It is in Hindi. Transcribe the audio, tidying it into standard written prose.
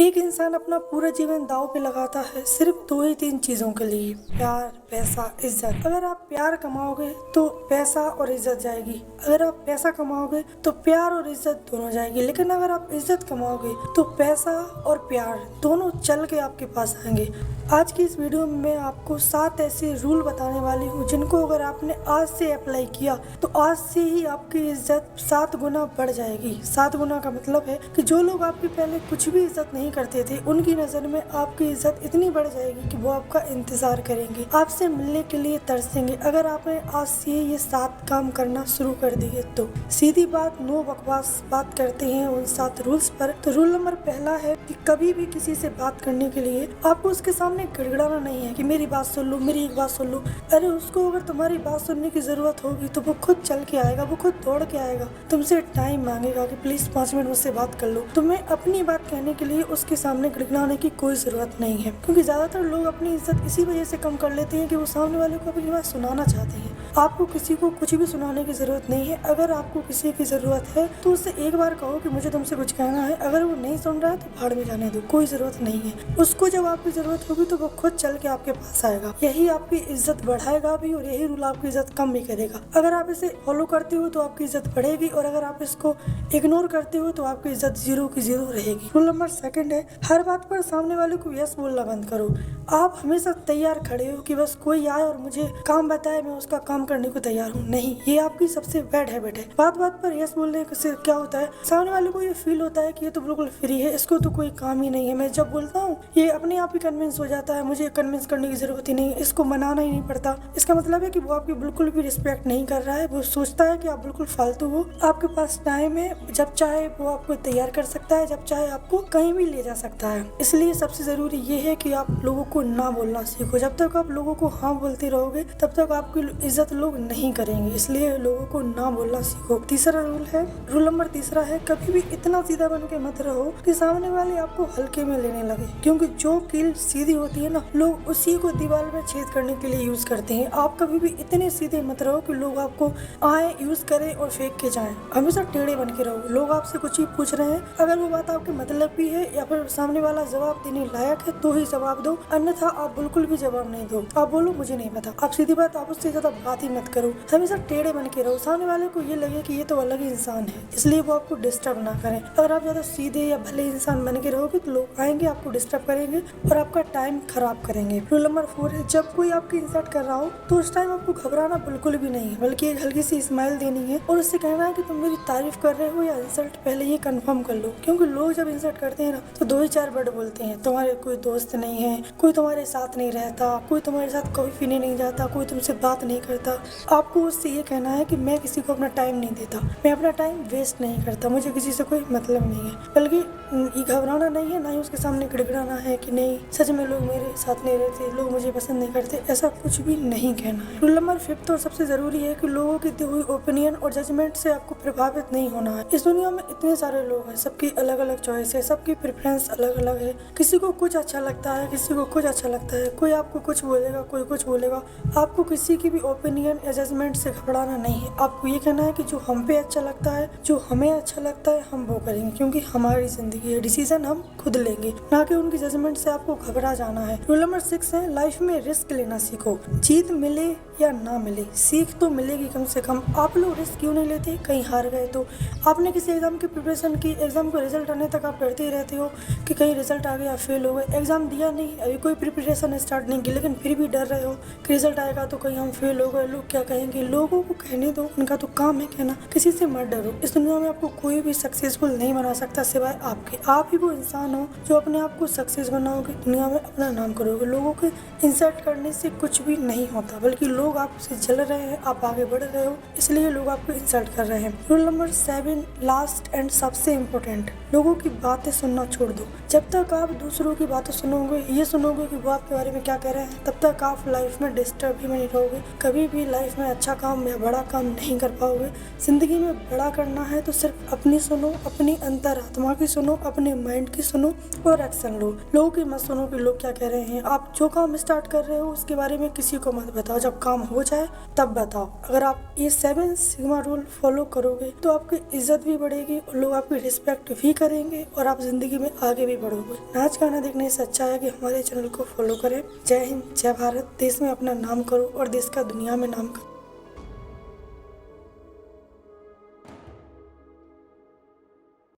एक इंसान अपना पूरा जीवन दांव पे लगाता है सिर्फ दो ही तीन चीजों के लिए, प्यार, पैसा, इज्जत। अगर आप प्यार कमाओगे तो पैसा और इज्जत जाएगी, अगर आप पैसा कमाओगे तो प्यार और इज्जत दोनों जाएगी, लेकिन अगर आप इज्जत कमाओगे तो पैसा और प्यार दोनों चल के आपके पास आएंगे। आज की इस वीडियो में मैं आपको 7 ऐसे रूल बताने वाली हूँ जिनको अगर आपने आज से अप्लाई किया तो आज से ही आपकी इज्जत 7 गुना बढ़ जाएगी। 7 गुना का मतलब है कि जो लोग आपकी पहले कुछ भी इज्जत नहीं करते थे, उनकी नजर में आपकी इज्जत इतनी बढ़ जाएगी कि वो आपका इंतजार करेंगे, आपसे मिलने के लिए तरसेंगे अगर आपने आज से ये 7 काम करना शुरू कर दिए तो। सीधी बात, नो बकवास, बात करते हैं उन 7 रूल्स पर। तो रूल नंबर पहला है कि कभी भी किसी से बात करने के लिए आपको उसके सामने गिड़गिड़ाना नहीं है कि मेरी बात सुन लो, मेरी एक बात सुन लो। अरे उसको अगर तुम्हारी बात सुनने की जरूरत होगी तो वो खुद चल के आएगा, वो खुद दौड़ के आएगा, तुमसे टाइम मांगेगा कि प्लीज 5 मिनट मुझसे बात कर लो। तुम्हें अपनी बात कहने के लिए उसके सामने गिड़गिड़ाने की कोई जरूरत नहीं है, क्योंकि ज्यादातर लोग अपनी इज्जत इसी वजह से कम कर लेते हैं कि वो सामने वाले को अपनी बात सुनाना चाहते हैं। आपको किसी को कुछ भी सुनाने की जरूरत नहीं है। अगर आपको किसी की जरूरत है तो उससे एक बार कहो कि मुझे तुमसे कुछ कहना है। अगर वो नहीं सुन रहा है तो भाड़ में जाने दो, कोई जरूरत नहीं है। उसको जब आपकी जरूरत होगी तो वो खुद चल के आपके पास आएगा। यही आपकी इज्जत बढ़ाएगा भी और यही रूल आपकी इज्जत कम भी करेगा। अगर आप इसे फॉलो करते हो तो आपकी इज्जत बढ़ेगी और अगर आप इसको इग्नोर करते हो तो आपकी इज्जत 0 की 0 रहेगी। रूल नंबर 2 है, हर बात पर सामने वाले को यस बोलना बंद करो। आप हमेशा तैयार खड़े हो कि बस कोई आए और मुझे काम बताए, मैं उसका काम करने को तैयार हूँ। नहीं, ये आपकी सबसे बैड हैबिट है। बात बात पर यस बोलने से क्या होता है, सामने वाले को ये फील होता है कि ये तो बिल्कुल फ्री है, इसको तो कोई काम ही नहीं है। मैं जब बोलता हूँ ये अपने आप ही कन्विंस हो जाता है, मुझे कन्विंस करने की जरूरत ही नहीं है, इसको मनाना ही नहीं पड़ता। इसका मतलब है कि वो आपकी बिल्कुल भी रिस्पेक्ट नहीं कर रहा है। वो सोचता है कि आप बिल्कुल फालतू हो। आपके पास टाइम है, जब चाहे वो आपको तैयार कर सकता है, जब चाहे आपको कहीं भी ले जा सकता है। इसलिए सबसे जरूरी ये है कि आप लोगों को ना बोलना सीखो। जब तक आप लोगों को हाँ बोलते रहोगे तब तक आपकी इज्जत लोग नहीं करेंगे। इसलिए लोगों को ना बोलना सीखो। तीसरा रूल है, रूल नंबर 3 है, कभी भी इतना सीधा बन के मत रहो कि सामने वाले आपको हल्के में लेने लगे, क्योंकि जो कील सीधी होती है ना, लोग उसी को दीवार में छेद करने के लिए यूज करते हैं। आप कभी भी इतने सीधे मत रहो कि लोग आपको आए, यूज करें और फेंक के जाएं। हमेशा टेढ़े बन के रहो। लोग आपसे कुछ ही पूछ रहे हैं, अगर वो बात आपके मतलब की है या फिर सामने वाला जवाब देने लायक है तो ही जवाब दो, अन्यथा आप बिल्कुल भी जवाब नहीं दो। आप बोलो मुझे नहीं पता। आप सीधी बात, आप उससे ज्यादा बात ही मत करो। हमेशा टेढ़े बन के रहो, सामने वाले को ये लगे कि ये तो अलग ही इंसान है, इसलिए वो आपको डिस्टर्ब ना करें। अगर आप ज्यादा सीधे या भले इंसान बन के रहोगे तो लोग आएंगे, आपको डिस्टर्ब करेंगे और आपका टाइम खराब करेंगे। रूल नंबर 4 है, जब कोई आपकी इंसल्ट कर रहा हो तो उस टाइम आपको घबराना बिल्कुल भी नहीं है, बल्कि एक हल्की सी स्माइल देनी है और उससे कहना है कि तुम मेरी तारीफ कर रहे हो या इंसल्ट, पहले ये कंफर्म कर लो। क्योंकि लोग जब इंसल्ट करते हैं ना तो 2 ही 4 वर्ड बोलते हैं, तुम्हारे कोई दोस्त नहीं है, कोई तुम्हारे साथ नहीं रहता, कोई तुम्हारे साथ कभी पीने नहीं जाता, कोई तुमसे बात नहीं करता। आपको उससे ये कहना है कि मैं किसी को अपना टाइम नहीं देता, मैं अपना टाइम वेस्ट नहीं करता, मुझे किसी से कोई मतलब नहीं है। बल्कि ये घबराना नहीं है, ना ही उसके सामने गिड़गिड़ाना है कि नहीं सच में लोग मेरे साथ नहीं रहते, लोग मुझे पसंद नहीं करते, ऐसा कुछ भी नहीं कहना है। रूल नंबर 5 और सबसे जरूरी है कि लोगों की दी हुई ओपिनियन और जजमेंट से आपको प्रभावित नहीं होना है। इस दुनिया में इतने सारे लोग हैं, सबकी अलग अलग चॉइस है, सबकी प्रेफरेंस अलग अलग है। किसी को कुछ अच्छा लगता है, किसी को कुछ अच्छा लगता है, कोई आपको कुछ बोलेगा, कोई कुछ बोलेगा। आपको किसी की भी ओपिनियन या जजमेंट से घबराना नहीं है। आपको ये कहना है कि जो हम पे अच्छा लगता है, जो हमें अच्छा लगता है, हम वो करेंगे, क्योंकि हमारी जिंदगी है, डिसीजन हम खुद लेंगे, ना कि उनकी जजमेंट से आपको घबरा जाना है। रूल नंबर 6 है, लाइफ में रिस्क लेना सीखो। जीत मिले या ना मिले, सीख तो मिलेगी कम से कम। आप लोग रिस्क क्यों नहीं लेते? कहीं हार गए तो आपने किसी एग्जाम की प्रिपरेशन की, एग्जाम को रिजल्ट आने तक आप डरते ही रहते हो कि कहीं रिजल्ट आ गया, फेल हो गए। एग्जाम दिया नहीं, अभी कोई प्रिपरेशन स्टार्ट नहीं की, लेकिन फिर भी डर रहे हो कि रिजल्ट आएगा तो कहीं हम फेल हो गए, लोग क्या कहेंगे। लोगों को कहने दो, उनका तो काम है कहना, किसी से मत डरो। इस दुनिया में आपको कोई भी सक्सेसफुल नहीं बना सकता सिवाय आपके। आप ही वो इंसान हो जो अपने आप को सक्सेस बनाओगे, दुनिया में अपना नाम करोगे। लोगों के इंसल्ट करने से कुछ भी नहीं होता, बल्कि लोग आपसे जल रहे हैं, आप आगे बढ़ रहे हो, इसलिए लोग आपको इंसल्ट कर रहे हैं। रूल नंबर 7 लास्ट एंड सबसे इम्पोर्टेंट, लोगों की बातें सुनना छोड़ दो। जब तक आप दूसरों की बातें सुनोगे, ये सुनोगे कि वो आपके बारे में क्या कह रहे हैं, तब तक आप लाइफ में डिस्टर्ब ही नहीं रहोगे। कभी भी लाइफ में अच्छा काम या बड़ा काम नहीं कर पाओगे। जिंदगी में बड़ा करना है तो सिर्फ अपनी सुनो, अपनी अंतरात्मा की सुनो, अपने माइंड की सुनो। सुनो और एक्शन लो। लोगों की मत सुनो कि लोग क्या कह रहे हैं। आप जो काम स्टार्ट कर रहे हो उसके बारे में किसी को मत बताओ, जब काम हो जाए तब बताओ। अगर आप ये 7 सिग्मा रूल फॉलो करोगे तो आपकी इज्जत भी बढ़ेगी और लोग आपकी रिस्पेक्ट भी करेंगे और आप जिंदगी में आगे भी बढ़ोगे। नाच गाना देखने से अच्छा है कि हमारे चैनल को फॉलो करें। जय हिंद, जय भारत। देश में अपना नाम करो और देश का दुनिया में नाम करो।